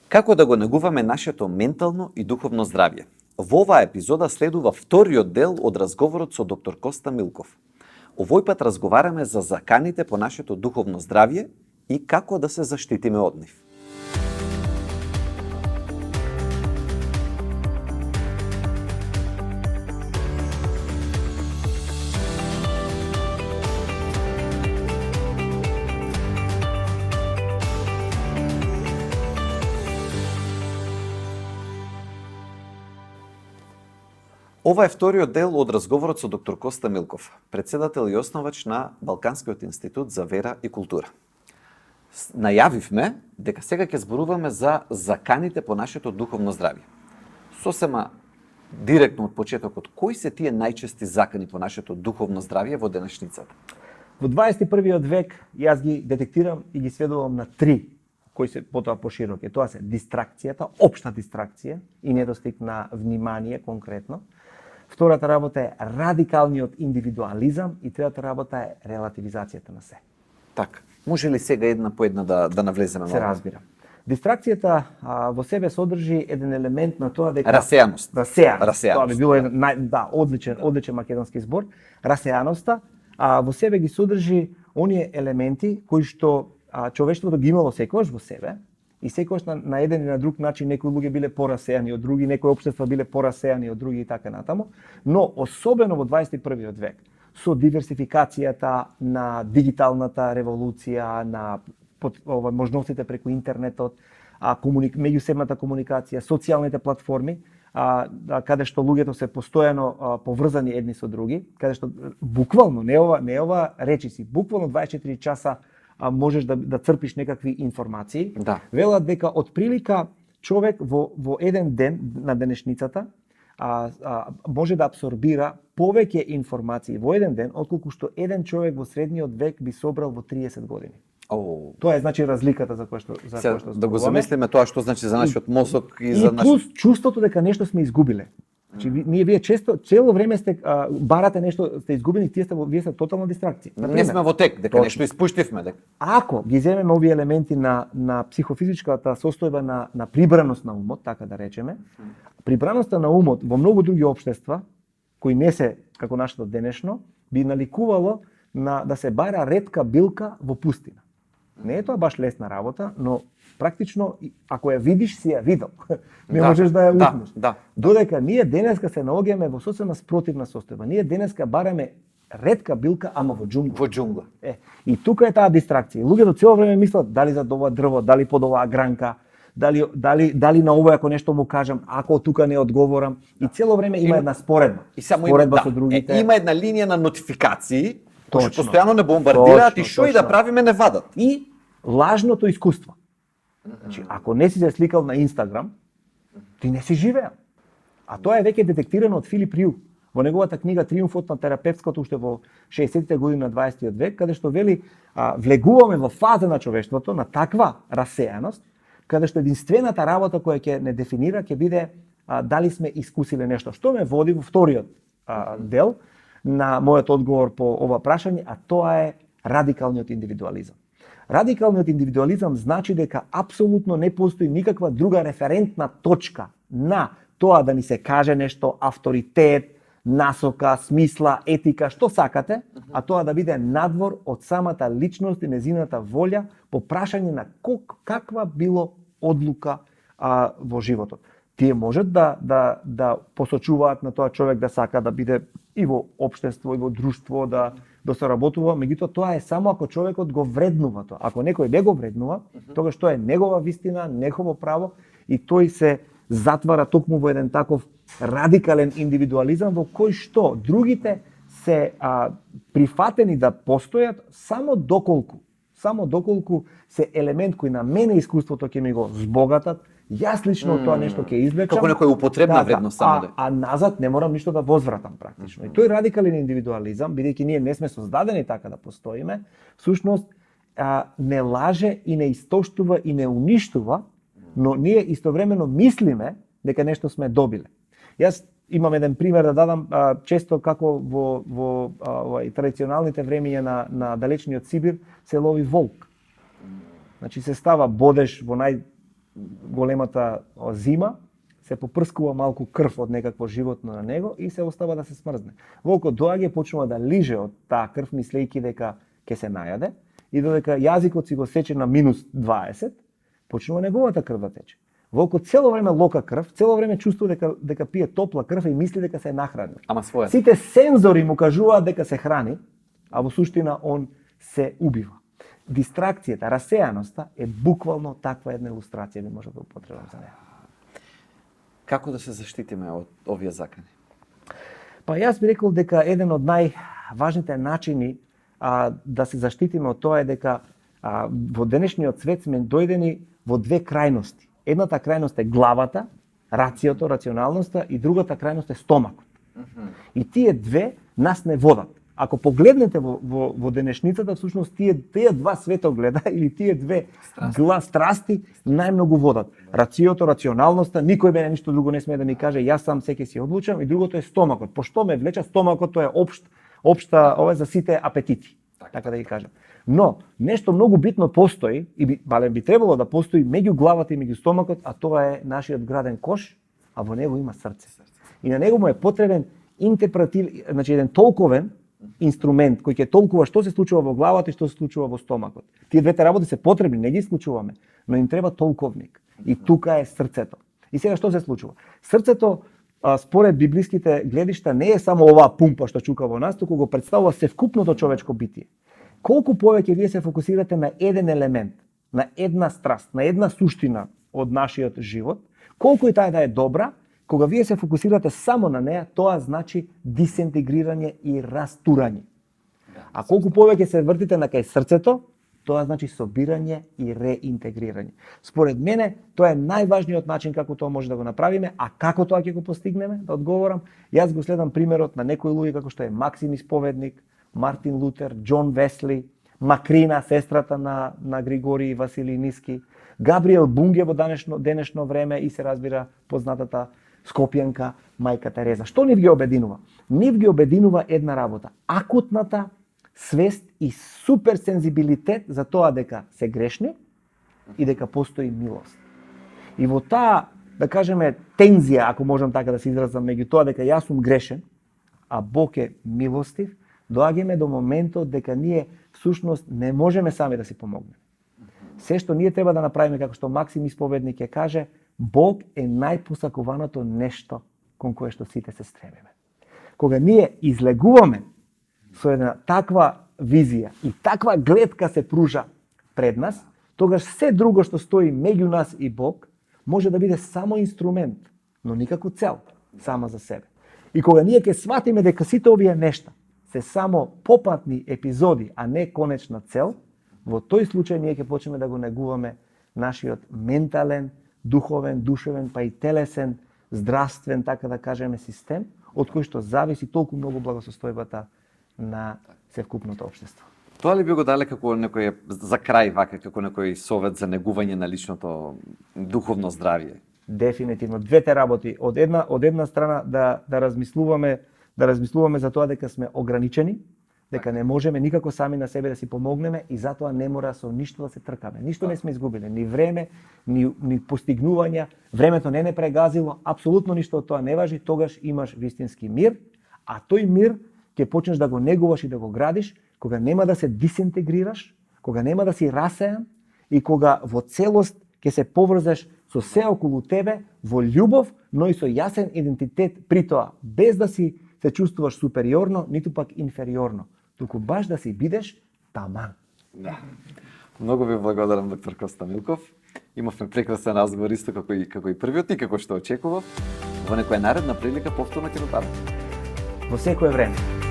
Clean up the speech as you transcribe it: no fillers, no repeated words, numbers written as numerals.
Како да го негуваме нашето ментално и духовно здравје? Во оваа епизода следува вториот дел од разговорот со доктор Коста Милков. Овој пат разговараме за заканите по нашето духовно здравје и како да се заштитиме од нив. Ова е вториот дел од разговорот со доктор Коста Милков, председател и основач на Балканскиот институт за вера и култура. Најавивме дека сега ќе зборуваме за заканите по нашето духовно здравје. Сосема директно од почетокот, кои се тие најчести закани по нашето духовно здравје во денешницата? Во 21. век јас ги детектирам и ги сведувам на три, кои се потоа пошироки. Тоа се дистракцијата, општа дистракција и недостиг на внимание конкретно. Втората работа е радикалниот индивидуализам и третата работа е релативизацијата на се. Така, може ли сега една по една да навлеземе Се разбира. Дистракцијата во себе содржи еден елемент на тоа дека расеаност. Расеаност. Тоа би било еден одличен македонски збор. Расеаноста во себе ги содржи оние елементи кои што човештвото ги имало секогаш во себе и секогаш на еден и на друг начин некои луѓе биле порасеани од други, некои општества биле порасеани од други и така натаму, но особено во 21. век со диверсификацијата на дигиталната револуција, на можностите преку интернетот, меѓусебната комуникација, социјалните платформи, каде што луѓето се постојано поврзани едни со други, каде што буквално не ова речиси, буквално 24 часа можеш да црпиш некакви информации. Да. Велат дека од прилика човек во еден ден на денешницата може да абсорбира повеќе информации во еден ден отколку што еден човек во средниот век би собрал во 30 години. Тоа е значи разликата за која што да го замислиме тоа што значи за нашиот мозок и за плюс чувството дека нешто сме изгубиле. Значи вие често цело време сте барате нешто, сте изгубени, вие сте тотална дистракција. Не сме во тек, дека нешто испуштивме, дека. Ако ги земеме овие елементи на психофизичката состојба на прибраност на умот, така да речеме, прибраноста на умот во многу други општества кои не се како нашето денешно, би наликувало да се бара ретка билка во пустина. Не е тоа баш лесна работа, но практично, ако ја видиш, си ја видел. Не можеш да ја утнеш. Додека ние денеска се наоѓаме во сосема спротивна состојба. Ние денеска бараме ретка билка, ама во џунгла. Во џунгла. И тука е таа дистракција. Луѓето цело време мислат дали за ова дрво, дали под оваа гранка, дали на овој ако нешто му кажам, ако тука не одговорам. И цело време има една споредба. И само споредба со другите. Има една линија на нотификации, кои постојано не бомбардираат и што и да правиме не вадат. И лажното искуство. Значи, ако не си се сликал на Инстаграм, ти не си живеел. А тоа е веќе детектирано од Филип Рю во неговата книга Триумфот на терапевтското уште во 60-те години на 20 век, каде што вели влегуваме во фаза на човештвото на таква расеаност, каде што единствената работа која ќе не дефинира ќе биде дали сме искусиле нешто. Што ме води во вториот дел на мојот одговор по ова прашање, а тоа е радикалниот индивидуализам. Радикалниот индивидуализам значи дека апсолутно не постои никаква друга референтна точка на тоа да ни се каже нешто, авторитет, насока, смисла, етика, што сакате, а тоа да биде надвор од самата личност и незината волја по прашање на каква било одлука во животот. Тие можат да посочуваат на тоа човек да сака да биде и во општество, и во друштво, да соработува, меѓутоа тоа е само ако човекот го вреднува тоа. Ако некој не го вреднува, тогаш тоа е негова вистина, негово право и тој се затвара токму во еден таков радикален индивидуализам во кој што другите се прифатени да постојат само доколку се елемент кој на мене искуството ќе ми го збогатат, јас лично тоа нешто ќе извлечам. Како некоја употребна вредност само да. А назад не морам ништо да возвратам практично. И тој радикален индивидуализам, бидејќи ние не сме создадени така да постоиме, всушност не лаже и не истоштува и не уништува, но ние истовремено мислиме дека нешто сме добиле. Јас имам еден пример да дадам, често како во традиционалните времиња на далечниот Сибир се лови волк. Значи се става бодеж во големата зима, се попрскува малку крв од некакво животно на него и се остава да се смрзне. Волкот доаѓа, почнува да лиже од таа крв, мислејќи дека ќе се најаде, и додека јазикот си го сече на минус 20, почнува неговата крв да тече. Волкот цело време лока крв, цело време чувствува дека пие топла крв и мисли дека се нахрани. Ама своја. Сите сензори му кажуваат дека се храни, а во суштина он се убива. Дистракцијата, расејаноста е буквално таква една илустрација, би може да употребам за неа. Како да се заштитиме од овие закани? Па јас би рекол дека еден од најважните начини да се заштитиме од тоа е дека во денешниот свет сме дојдени во две крајности. Едната крајност е главата, рациото, рационалноста, и другата крајност е стомакот. И тие две нас не водат. Ако погледнете во денешницата, всушност тие два светогледа или тие две страсти најмногу водат. Рациото, рационалноста, никој мене ништо друго не смее да ми каже, јас сам секи си одлучам, и другото е стомакот. Пошто ме влеча стомакот, тоа е општа ова за сите апетити, така да ги кажам. Но нешто многу битно постои, и балем би требало да постои меѓу главата и меѓу стомакот, а тоа е нашиот граден кош, а во него има срце. И на него му е потребен значи еден толковен инструмент кој ќе толкува што се случува во главата и што се случува во стомакот. Тие двете работи се потребни, не ги исклучуваме, но им треба толковник. И тука е срцето. И сега што се случува? Срцето, според библиските гледишта, не е само оваа пумпа што чука во нас, туку го представува севкупното човечко битие. Колку повеќе вие се фокусирате на еден елемент, на една страст, на една суштина од нашиот живот, колку и таа да е добра, кога вие се фокусирате само на неа, тоа значи дисинтегрирање и растурање. А колку повеќе се вртите на кај срцето, тоа значи собирање и реинтегрирање. Според мене, тоа е најважниот начин како тоа може да го направиме, а како тоа ќе го постигнеме, да одговорам, јас го следам примерот на некои луѓе како што е Максим Исповедник, Мартин Лутер, Џон Весли, Макрина, сестрата на Григорий Василий Ниски, Габриел Бунге во денешно време и се разбира познатата Скопјанка мајка Тереза. Што нив ги обединува? Нив ги обединува една работа. Акутната свест и суперсензибилитет за тоа дека се грешни и дека постои милост. И во таа, да кажеме, тензија, ако можам така да се изразам, меѓу тоа дека јас сум грешен, а Бог е милостив, доаѓаме до моментот дека ние всушност не можеме сами да си помогнеме. Се што ние треба да направиме, како што Максим Исповедник ќе каже, Бог е најпосакуваното нешто кон кое што сите се стремиме. Кога ние излегуваме со една таква визија и таква гледка се пружа пред нас, тогаш се друго што стои меѓу нас и Бог може да биде само инструмент, но никако цел сама за себе. И кога ние ќе сватиме дека сите овие нешта се само попатни епизоди, а не конечна цел, во тој случај ние ќе почнеме да го негуваме нашиот ментален, духовен, душевен, па и телесен, здравствен, така да кажеме, систем, од кој што зависи толку многу благосостојбата на севкупното општество. Тоа ли би го дале како некој, за крај вака, како некој совет за негување на личното духовно здравје? Дефинитивно. Двете работи. Од една страна да размислуваме за тоа дека сме ограничени, дека не можеме никако сами на себе да си помогнеме и затоа не мора со ништо да се тркаме. Ништо не сме изгубили, ни време, ни постигнувања, времето не прегазило, апсолутно ништо од тоа не важи, тогаш имаш вистински мир, а тој мир ќе почнеш да го негуваш и да го градиш, кога нема да се дисинтегрираш, кога нема да си расеан и кога во целост ќе се поврзеш со се околу тебе во љубов, но и со јасен идентитет при тоа, без да си се чувствуваш супериорно, ниту пак инфериорно, туку баш да си бидеш таман. Да. Многу ви благодарам, доктор Коста Милков. Имавме прекрасен разговор исто како и првиот и како што очекував. Во некоја наредна прилика повторно ќе дојдеме. Во секое време.